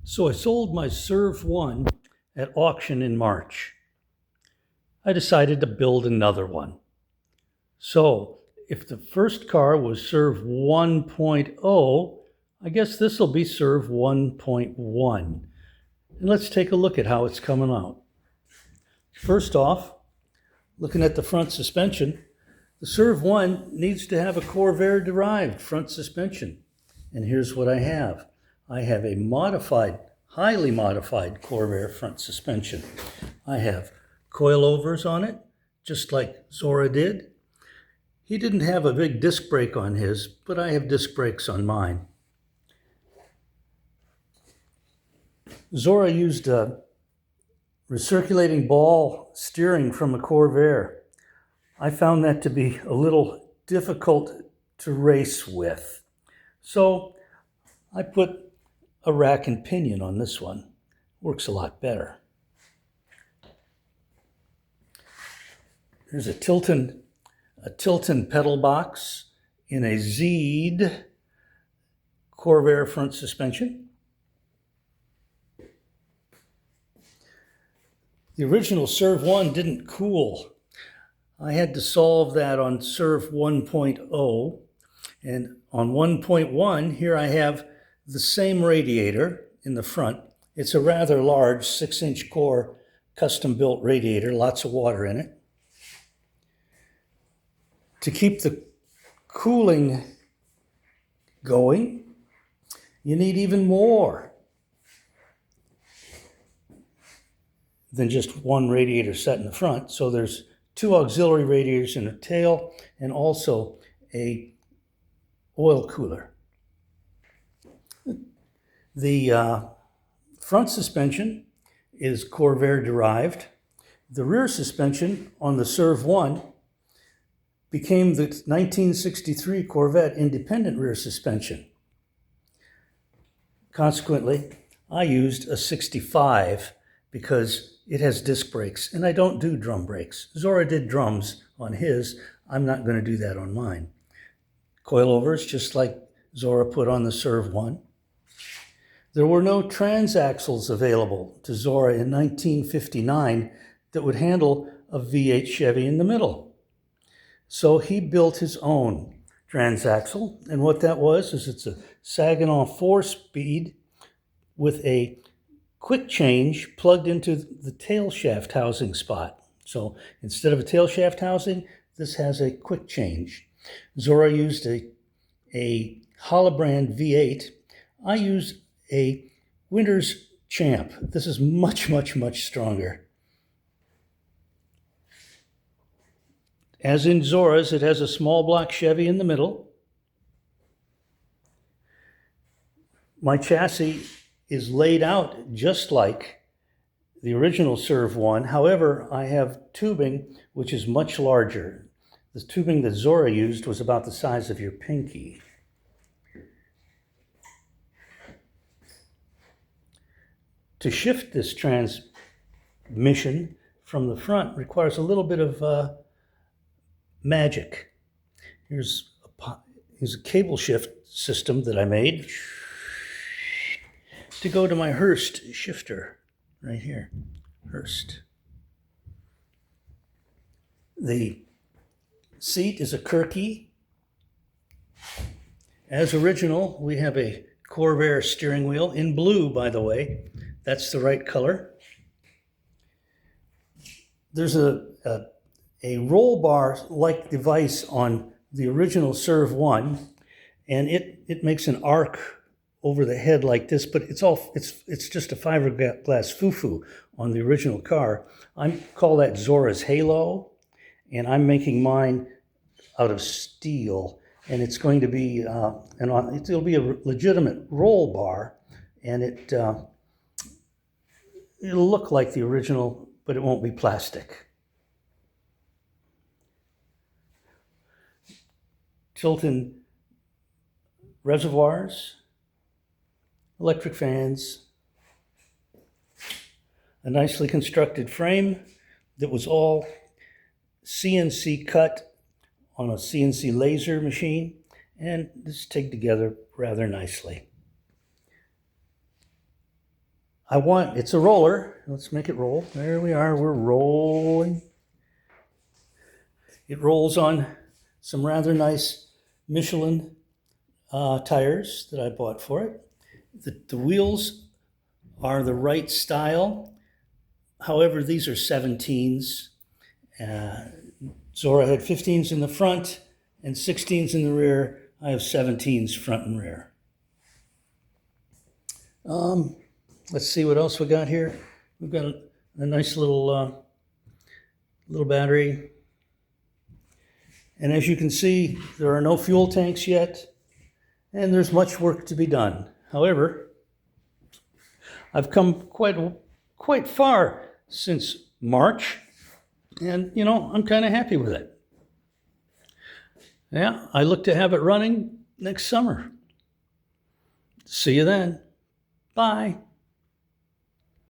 So I sold my CERV-1 at auction in March. I decided to build another one. So if the first car was CERV 1.0, I guess this will be CERV 1.1. And let's take a look at how it's coming out. First off, looking at the front suspension, the CERV-1 needs to have a Corvair-derived front suspension. And here's what I have. I have a modified, highly modified Corvair front suspension. I have coilovers on it, just like Zora did. He didn't have a big disc brake on his, but I have disc brakes on mine. Zora used a recirculating ball steering from a Corvair. I found that to be a little difficult to race with. So I put a rack and pinion on this one. Works a lot better. Here's a Tilton pedal box in a Z'd Corvair front suspension. The original CERV-1 didn't cool. I had to solve that on CERV 1.0. And on 1.1, here I have the same radiator in the front. It's a rather large 6-inch core custom-built radiator, lots of water in it. To keep the cooling going, you need even more than just one radiator set in the front. So there's 2 auxiliary radiators in the tail and also a oil cooler. The front suspension is Corvair derived. The rear suspension on the CERV-1 became the 1963 Corvette independent rear suspension. Consequently, I used a 65 because it has disc brakes, and I don't do drum brakes. Zora did drums on his. I'm not going to do that on mine. Coilovers, just like Zora put on the CERV-1. There were no transaxles available to Zora in 1959 that would handle a V8 Chevy in the middle. So he built his own transaxle, and what that was is it's a Saginaw 4-speed with a quick change plugged into the tail shaft housing spot. So instead of a tail shaft housing, this has a quick change. Zora used a Holobrand V8. I use a Winters Champ. This is much, much, much stronger. As in Zora's, it has a small block Chevy in the middle. My chassis is laid out just like the original CERV-1. However, I have tubing which is much larger. The tubing that Zora used was about the size of your pinky. To shift this transmission from the front requires a little bit of magic. Here's a cable shift system that I made to go to my Hurst shifter right here. Hurst. The seat is a Kirky. As original, we have a Corvair steering wheel in blue, by the way. That's the right color. There's a roll bar-like device on the original CERV-1, and it makes an arc over the head like this, but it's just a fiberglass foo-foo on the original car. I call that Zora's Halo, and I'm making mine out of steel, and it's going to be it'll be a legitimate roll bar, and it'll look like the original, but it won't be plastic. Tilton reservoirs, electric fans, a nicely constructed frame that was all CNC cut on a CNC laser machine, and this is taken together rather nicely. It's a roller. Let's make it roll. There we are, we're rolling. It rolls on some rather nice Michelin tires that I bought for it. The wheels are the right style. However, these are 17s. Zora had 15s in the front and 16s in the rear. I have 17s front and rear. Let's see what else we got here. We've got a nice little battery. And as you can see, there are no fuel tanks yet, and there's much work to be done. However, I've come quite far since March, and I'm kind of happy with it. Yeah, I look to have it running next summer. See you then. Bye.